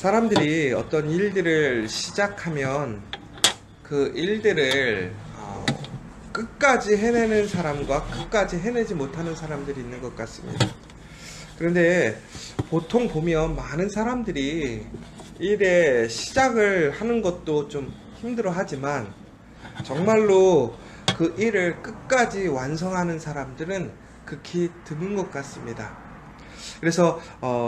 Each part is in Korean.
사람들이 어떤 일들을 시작하면 그 일들을 끝까지 해내는 사람과 끝까지 해내지 못하는 사람들이 있는 것 같습니다. 그런데 보통 보면 많은 사람들이 일의 시작을 하는 것도 좀 힘들어 하지만 정말로 그 일을 끝까지 완성하는 사람들은 극히 드문 것 같습니다. 그래서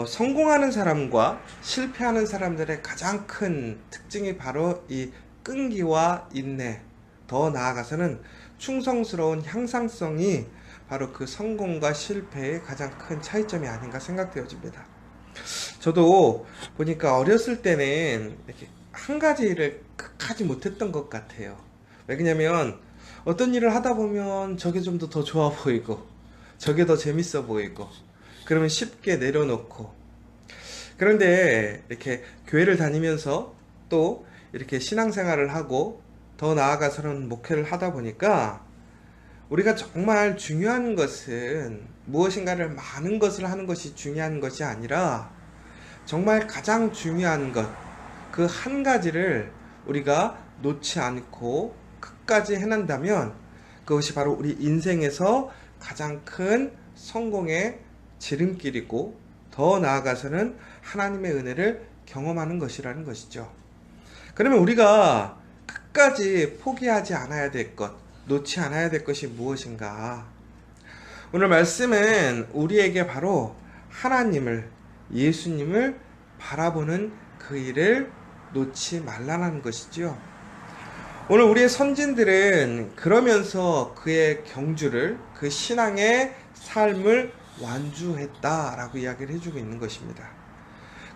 성공하는 사람과 실패하는 사람들의 가장 큰 특징이 바로 이 끈기와 인내, 더 나아가서는 충성스러운 향상성이 바로 그 성공과 실패의 가장 큰 차이점이 아닌가 생각되어집니다. 저도 보니까 어렸을 때는 이렇게 한 가지 일을 끝까지 못했던 것 같아요. 왜냐면 어떤 일을 하다 보면 저게 좀 더 좋아 보이고 저게 더 재밌어 보이고 그러면 쉽게 내려놓고, 그런데 이렇게 교회를 다니면서 또 이렇게 신앙생활을 하고 더 나아가서는 목회를 하다 보니까 우리가 정말 중요한 것은 무엇인가를 많은 것을 하는 것이 중요한 것이 아니라 정말 가장 중요한 것, 그 한 가지를 우리가 놓지 않고 끝까지 해낸다면 그것이 바로 우리 인생에서 가장 큰 성공의 지름길이고 더 나아가서는 하나님의 은혜를 경험하는 것이라는 것이죠. 그러면 우리가 끝까지 포기하지 않아야 될 것, 놓지 않아야 될 것이 무엇인가? 오늘 말씀은 우리에게 바로 하나님을, 예수님을 바라보는 그 일을 놓지 말라는 것이지요. 오늘 우리의 선진들은 그러면서 그의 경주를, 그 신앙의 삶을 완주했다라고 이야기를 해주고 있는 것입니다.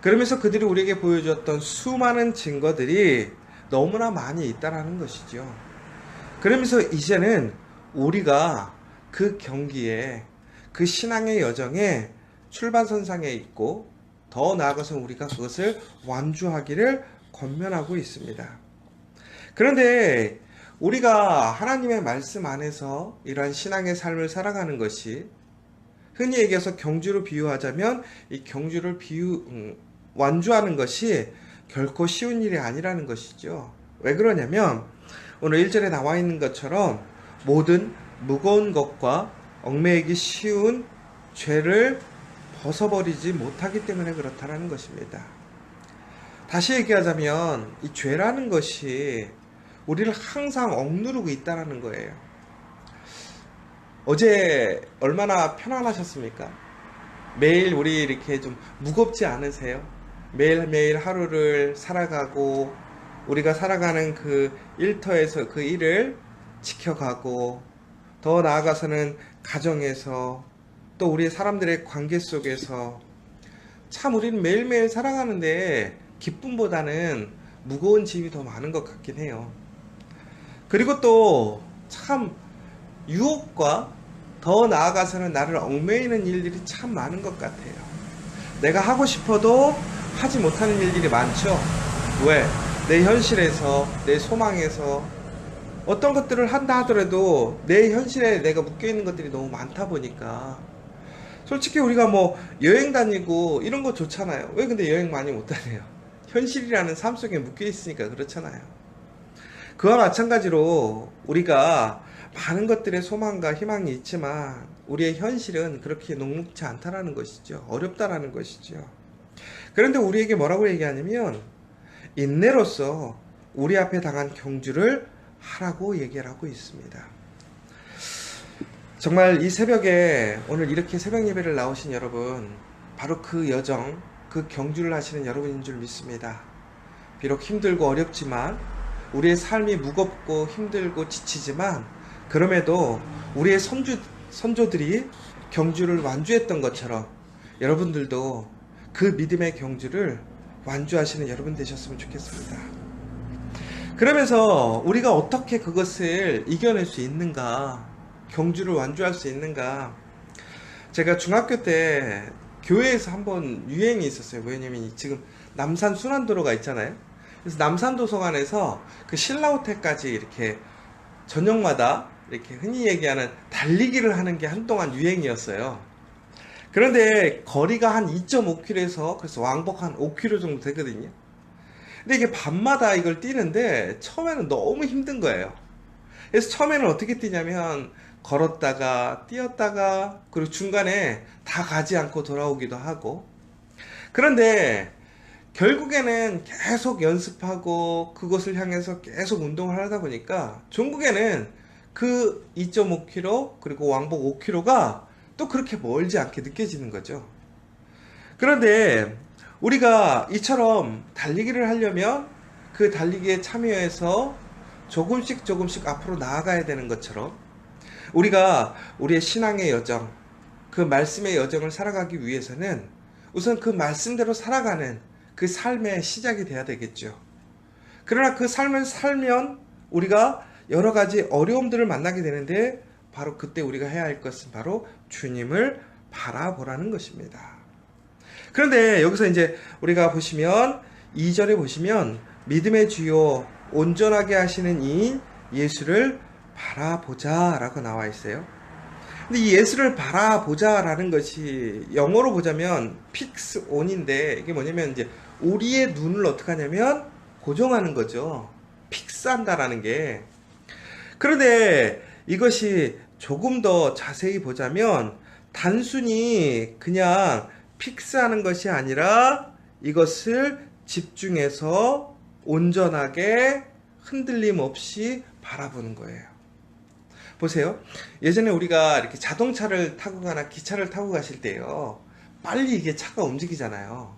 그러면서 그들이 우리에게 보여주었던 수많은 증거들이 너무나 많이 있다라는 것이죠. 그러면서 이제는 우리가 그 경기에, 그 신앙의 여정에 출발선상에 있고 더 나아가서 우리가 그것을 완주하기를 권면하고 있습니다. 그런데 우리가 하나님의 말씀 안에서 이러한 신앙의 삶을 살아가는 것이 흔히 얘기해서 경주로 비유하자면 이 경주를 완주하는 것이 결코 쉬운 일이 아니라는 것이죠. 왜 그러냐면 오늘 1절에 나와 있는 것처럼 모든 무거운 것과 얽매이기 쉬운 죄를 벗어버리지 못하기 때문에 그렇다는 것입니다. 다시 얘기하자면 이 죄라는 것이 우리를 항상 억누르고 있다는 거예요. 어제 얼마나 편안하셨습니까? 매일 우리 이렇게 좀 무겁지 않으세요? 매일매일 하루를 살아가고 우리가 살아가는 그 일터에서 그 일을 지켜가고 더 나아가서는 가정에서 또 우리 사람들의 관계 속에서 참 우리는 매일매일 살아가는데 기쁨보다는 무거운 짐이 더 많은 것 같긴 해요. 그리고 또 참 유혹과 더 나아가서는 나를 얽매이는 일들이 참 많은 것 같아요. 내가 하고 싶어도 하지 못하는 일들이 많죠. 왜? 내 현실에서, 내 소망에서 어떤 것들을 한다 하더라도 내 현실에 내가 묶여있는 것들이 너무 많다 보니까 솔직히 우리가 뭐 여행 다니고 이런 거 좋잖아요. 왜 근데 여행 많이 못 다녀요? 현실이라는 삶 속에 묶여있으니까 그렇잖아요. 그와 마찬가지로 우리가 많은 것들의 소망과 희망이 있지만 우리의 현실은 그렇게 녹록지 않다라는 것이죠. 어렵다라는 것이죠. 그런데 우리에게 뭐라고 얘기하냐면 인내로서 우리 앞에 당한 경주를 하라고 얘기를 하고 있습니다. 정말 이 새벽에 오늘 이렇게 새벽 예배를 나오신 여러분, 바로 그 여정, 그 경주를 하시는 여러분인 줄 믿습니다. 비록 힘들고 어렵지만 우리의 삶이 무겁고 힘들고 지치지만 그럼에도 우리의 선조들이 경주를 완주했던 것처럼 여러분들도 그 믿음의 경주를 완주하시는 여러분 되셨으면 좋겠습니다. 그러면서 우리가 어떻게 그것을 이겨낼 수 있는가, 경주를 완주할 수 있는가. 제가 중학교 때 교회에서 한번 유행이 있었어요. 왜냐면 지금 남산 순환도로가 있잖아요. 그래서 남산도서관에서 그 신라호텔까지 이렇게 저녁마다 이렇게 흔히 얘기하는 달리기를 하는 게 한동안 유행이었어요. 그런데 거리가 한 2.5km에서 그래서 왕복 한 5km 정도 되거든요. 근데 이게 밤마다 이걸 뛰는데 처음에는 너무 힘든 거예요. 그래서 처음에는 어떻게 뛰냐면 걸었다가 뛰었다가 그리고 중간에 다 가지 않고 돌아오기도 하고, 그런데 결국에는 계속 연습하고 그것을 향해서 계속 운동을 하다 보니까 종국에는 그 2.5km 그리고 왕복 5km가 또 그렇게 멀지 않게 느껴지는 거죠. 그런데 우리가 이처럼 달리기를 하려면 그 달리기에 참여해서 조금씩 조금씩 앞으로 나아가야 되는 것처럼, 우리가 우리의 신앙의 여정, 그 말씀의 여정을 살아가기 위해서는 우선 그 말씀대로 살아가는 그 삶의 시작이 돼야 되겠죠. 그러나 그 삶을 살면 우리가 여러 가지 어려움들을 만나게 되는데, 바로 그때 우리가 해야 할 것은 바로 주님을 바라보라는 것입니다. 그런데 여기서 이제 우리가 보시면 2절에 보시면 믿음의 주요 온전하게 하시는 이 예수를 바라보자 라고 나와 있어요. 근데 이 예수를 바라보자 라는 것이 영어로 보자면 fix on인데, 이게 뭐냐면 이제 우리의 눈을 어떻게 하냐면 고정하는 거죠. 픽스한다라는 게. 그런데 이것이 조금 더 자세히 보자면 단순히 그냥 픽스하는 것이 아니라 이것을 집중해서 온전하게 흔들림 없이 바라보는 거예요. 보세요. 예전에 우리가 이렇게 자동차를 타고 가나 기차를 타고 가실 때요, 빨리 이게 차가 움직이잖아요.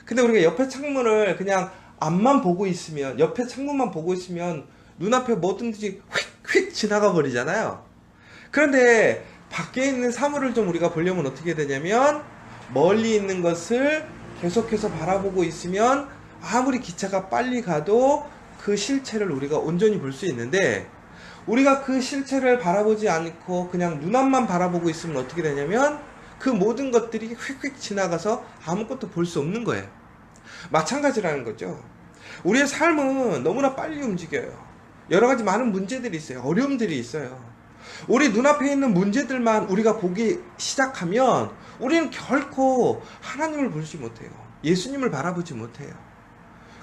근데 우리가 옆에 창문을 그냥 앞만 보고 있으면, 옆에 창문만 보고 있으면 눈앞에 뭐든지 휙휙 지나가 버리잖아요. 그런데 밖에 있는 사물을 좀 우리가 보려면 어떻게 되냐면 멀리 있는 것을 계속해서 바라보고 있으면 아무리 기차가 빨리 가도 그 실체를 우리가 온전히 볼 수 있는데, 우리가 그 실체를 바라보지 않고 그냥 눈앞만 바라보고 있으면 어떻게 되냐면 그 모든 것들이 휙휙 지나가서 아무것도 볼 수 없는 거예요. 마찬가지라는 거죠. 우리의 삶은 너무나 빨리 움직여요. 여러 가지 많은 문제들이 있어요. 어려움들이 있어요. 우리 눈앞에 있는 문제들만 우리가 보기 시작하면 우리는 결코 하나님을 보지 못해요. 예수님을 바라보지 못해요.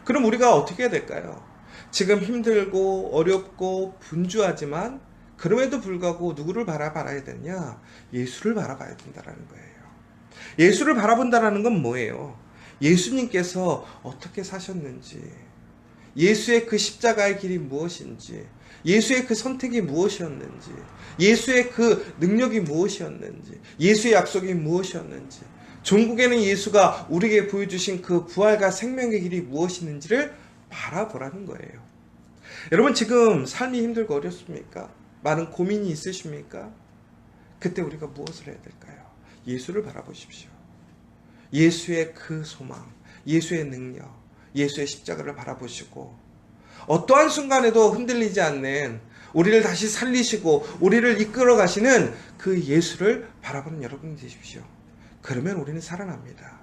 그럼 우리가 어떻게 해야 될까요? 지금 힘들고 어렵고 분주하지만 그럼에도 불구하고 누구를 바라봐야 되냐? 예수를 바라봐야 된다는 거예요. 예수를 바라본다는 건 뭐예요? 예수님께서 어떻게 사셨는지, 예수의 그 십자가의 길이 무엇인지, 예수의 그 선택이 무엇이었는지, 예수의 그 능력이 무엇이었는지, 예수의 약속이 무엇이었는지, 종국에는 예수가 우리에게 보여주신 그 부활과 생명의 길이 무엇이었는지를 바라보라는 거예요. 여러분, 지금 삶이 힘들고 어렵습니까? 많은 고민이 있으십니까? 그때 우리가 무엇을 해야 될까요? 예수를 바라보십시오. 예수의 그 소망, 예수의 능력, 예수의 십자가를 바라보시고 어떠한 순간에도 흔들리지 않는, 우리를 다시 살리시고 우리를 이끌어 가시는 그 예수를 바라보는 여러분이 되십시오. 그러면 우리는 살아납니다.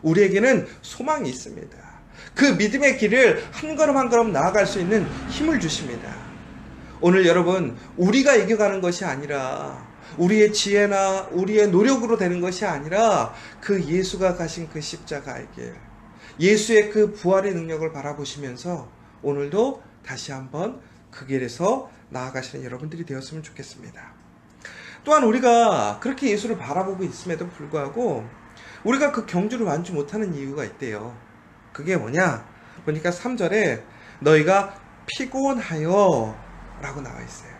우리에게는 소망이 있습니다. 그 믿음의 길을 한 걸음 한 걸음 나아갈 수 있는 힘을 주십니다. 오늘 여러분, 우리가 이겨가는 것이 아니라, 우리의 지혜나 우리의 노력으로 되는 것이 아니라 그 예수가 가신 그 십자가의 길, 예수의 그 부활의 능력을 바라보시면서 오늘도 다시 한번 그 길에서 나아가시는 여러분들이 되었으면 좋겠습니다. 또한 우리가 그렇게 예수를 바라보고 있음에도 불구하고 우리가 그 경주를 완주 못하는 이유가 있대요. 그게 뭐냐? 보니까 3절에 너희가 피곤하여 라고 나와 있어요.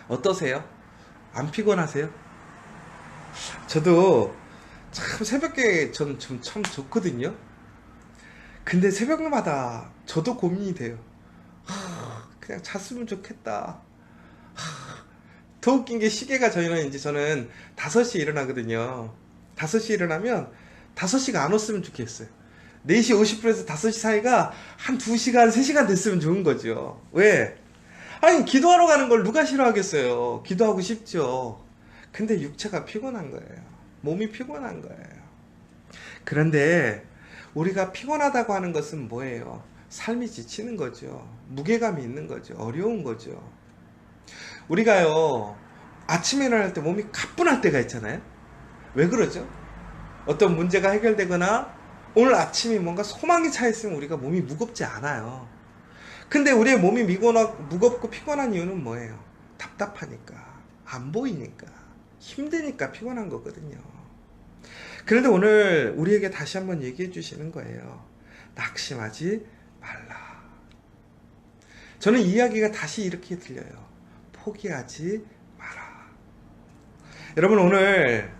어떠세요? 안 피곤하세요? 저도 참 새벽에 전 참 좋거든요. 근데 새벽마다 저도 고민이 돼요. 그냥 잤으면 좋겠다. 더 웃긴 게 시계가 저는 5시에 일어나거든요. 5시에 일어나면 5시가 안 왔으면 좋겠어요. 4시 50분에서 5시 사이가 한 2시간, 3시간 됐으면 좋은 거죠. 왜? 아니, 기도하러 가는 걸 누가 싫어하겠어요. 기도하고 싶죠. 근데 육체가 피곤한 거예요. 몸이 피곤한 거예요. 그런데 우리가 피곤하다고 하는 것은 뭐예요? 삶이 지치는 거죠. 무게감이 있는 거죠. 어려운 거죠. 우리가요, 아침에 일어날 때 몸이 가뿐할 때가 있잖아요. 왜 그러죠? 어떤 문제가 해결되거나 오늘 아침에 뭔가 소망이 차 있으면 우리가 몸이 무겁지 않아요. 근데 우리의 몸이 무겁고 피곤한 이유는 뭐예요? 답답하니까, 안 보이니까, 힘드니까 피곤한 거거든요. 그런데 오늘 우리에게 다시 한번 얘기해 주시는 거예요. 낙심하지 말라. 저는 이 이야기가 다시 이렇게 들려요. 포기하지 마라. 여러분, 오늘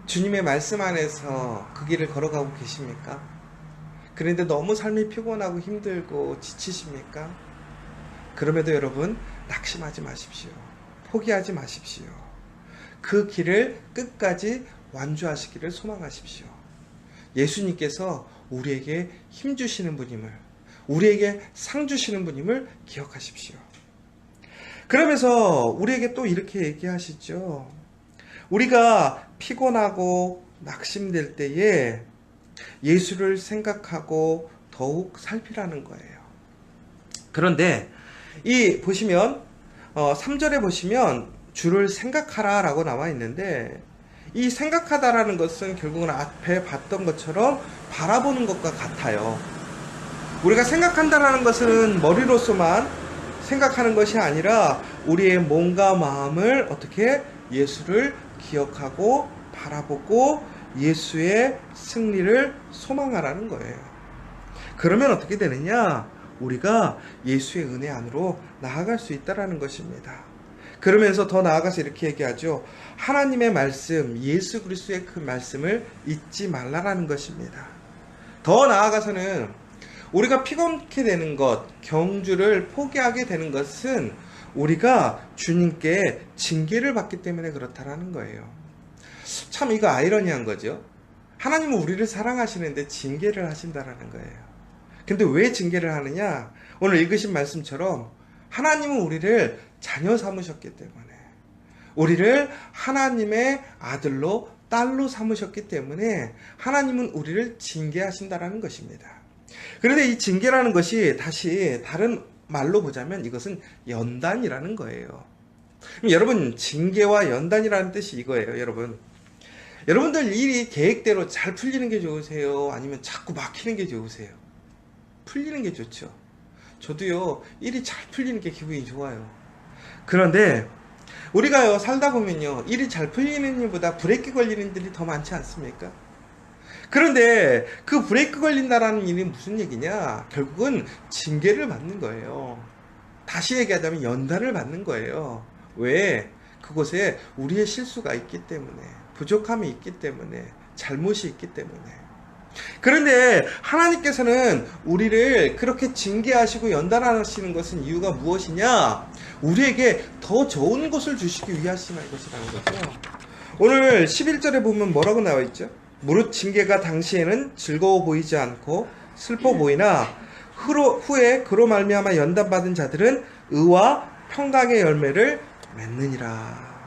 주님의 말씀 안에서 그 길을 걸어가고 계십니까? 그런데 너무 삶이 피곤하고 힘들고 지치십니까? 그럼에도 여러분, 낙심하지 마십시오. 포기하지 마십시오. 그 길을 끝까지 완주하시기를 소망하십시오. 예수님께서 우리에게 힘 주시는 분임을, 우리에게 상 주시는 분임을 기억하십시오. 그러면서 우리에게 또 이렇게 얘기하시죠. 우리가 피곤하고 낙심될 때에 예수를 생각하고 더욱 살피라는 거예요. 그런데 이 보시면 3절에 보시면 주를 생각하라 라고 나와 있는데, 이 생각하다라는 것은 결국은 앞에 봤던 것처럼 바라보는 것과 같아요. 우리가 생각한다라는 것은 머리로서만 생각하는 것이 아니라 우리의 몸과 마음을 어떻게 예수를 기억하고 바라보고 예수의 승리를 소망하라는 거예요. 그러면 어떻게 되느냐? 우리가 예수의 은혜 안으로 나아갈 수 있다는 것입니다. 그러면서 더 나아가서 이렇게 얘기하죠. 하나님의 말씀, 예수 그리스도의 그 말씀을 잊지 말라라는 것입니다. 더 나아가서는 우리가 피곤케 되는 것, 경주를 포기하게 되는 것은 우리가 주님께 징계를 받기 때문에 그렇다라는 거예요. 참 이거 아이러니한 거죠. 하나님은 우리를 사랑하시는데 징계를 하신다라는 거예요. 근데 왜 징계를 하느냐? 오늘 읽으신 말씀처럼 하나님은 우리를 자녀 삼으셨기 때문에, 우리를 하나님의 아들로 딸로 삼으셨기 때문에 하나님은 우리를 징계하신다라는 것입니다. 그런데 이 징계라는 것이 다시 다른 말로 보자면 이것은 연단이라는 거예요. 여러분, 징계와 연단이라는 뜻이 이거예요. 여러분들 일이 계획대로 잘 풀리는 게 좋으세요? 아니면 자꾸 막히는 게 좋으세요? 풀리는 게 좋죠. 저도요, 일이 잘 풀리는 게 기분이 좋아요. 그런데 우리가요, 살다 보면요, 일이 잘 풀리는 일보다 브레이크 걸리는 일이 더 많지 않습니까? 그런데 그 브레이크 걸린다라는 일이 무슨 얘기냐? 결국은 징계를 받는 거예요. 다시 얘기하자면 연단을 받는 거예요. 왜? 그곳에 우리의 실수가 있기 때문에, 부족함이 있기 때문에, 잘못이 있기 때문에. 그런데 하나님께서는 우리를 그렇게 징계하시고 연단하시는 것은 이유가 무엇이냐? 우리에게 더 좋은 것을 주시기 위하시는 것이라는 거죠. 오늘 11절에 보면 뭐라고 나와 있죠? 무릇 징계가 당시에는 즐거워 보이지 않고 슬퍼 보이나 후에 그로 말미암아 연단받은 자들은 의와 평강의 열매를 맺느니라.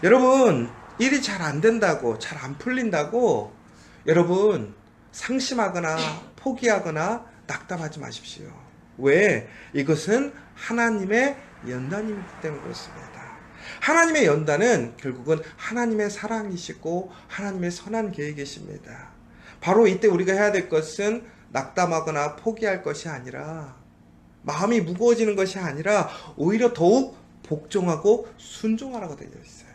여러분, 일이 잘 안 된다고, 잘 안 풀린다고 여러분 상심하거나 포기하거나 낙담하지 마십시오. 왜? 이것은 하나님의 연단이기 때문에 그렇습니다. 하나님의 연단은 결국은 하나님의 사랑이시고 하나님의 선한 계획이십니다. 바로 이때 우리가 해야 될 것은 낙담하거나 포기할 것이 아니라, 마음이 무거워지는 것이 아니라 오히려 더욱 복종하고 순종하라고 되어 있어요.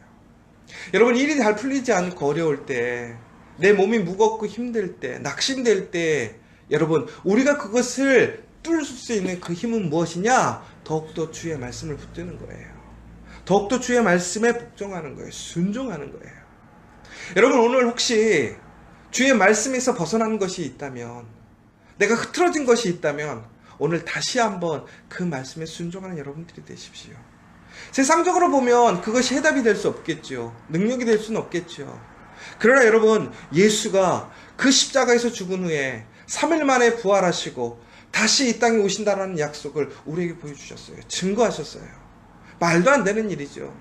여러분, 일이 잘 풀리지 않고 어려울 때, 내 몸이 무겁고 힘들 때, 낙심될 때, 여러분, 우리가 그것을 뚫을 수 있는 그 힘은 무엇이냐? 더욱더 주의 말씀을 붙드는 거예요. 더욱더 주의 말씀에 복종하는 거예요. 순종하는 거예요. 여러분, 오늘 혹시 주의 말씀에서 벗어난 것이 있다면, 내가 흐트러진 것이 있다면 오늘 다시 한번 그 말씀에 순종하는 여러분들이 되십시오. 세상적으로 보면 그것이 해답이 될 수 없겠죠. 능력이 될 수는 없겠죠. 그러나 여러분, 예수가 그 십자가에서 죽은 후에 3일 만에 부활하시고 다시 이 땅에 오신다라는 약속을 우리에게 보여주셨어요. 증거하셨어요. 말도 안 되는 일이죠.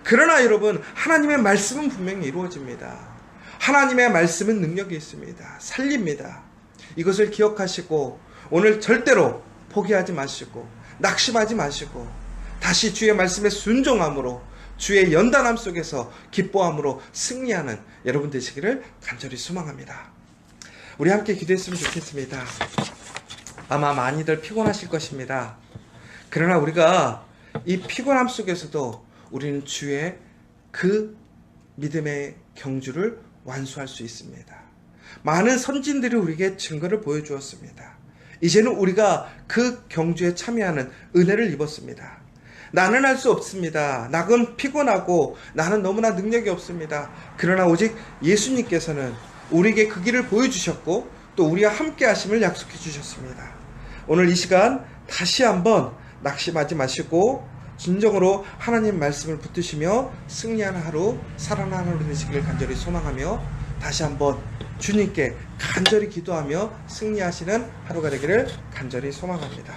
그러나 여러분, 하나님의 말씀은 분명히 이루어집니다. 하나님의 말씀은 능력이 있습니다. 살립니다. 이것을 기억하시고 오늘 절대로 포기하지 마시고 낙심하지 마시고 다시 주의 말씀에 순종함으로 주의 연단함 속에서 기뻐함으로 승리하는 여러분 되시기를 간절히 소망합니다. 우리 함께 기도했으면 좋겠습니다. 아마 많이들 피곤하실 것입니다. 그러나 우리가 이 피곤함 속에서도 우리는 주의 그 믿음의 경주를 완수할 수 있습니다. 많은 선진들이 우리에게 증거를 보여주었습니다. 이제는 우리가 그 경주에 참여하는 은혜를 입었습니다. 나는 할 수 없습니다. 나는 피곤하고 나는 너무나 능력이 없습니다. 그러나 오직 예수님께서는 우리에게 그 길을 보여주셨고 또 우리와 함께 하심을 약속해 주셨습니다. 오늘 이 시간 다시 한번 낙심하지 마시고 진정으로 하나님 말씀을 붙드시며 승리하는 하루, 살아나는 하루 되시기를 간절히 소망하며 다시 한번 주님께 간절히 기도하며 승리하시는 하루가 되기를 간절히 소망합니다.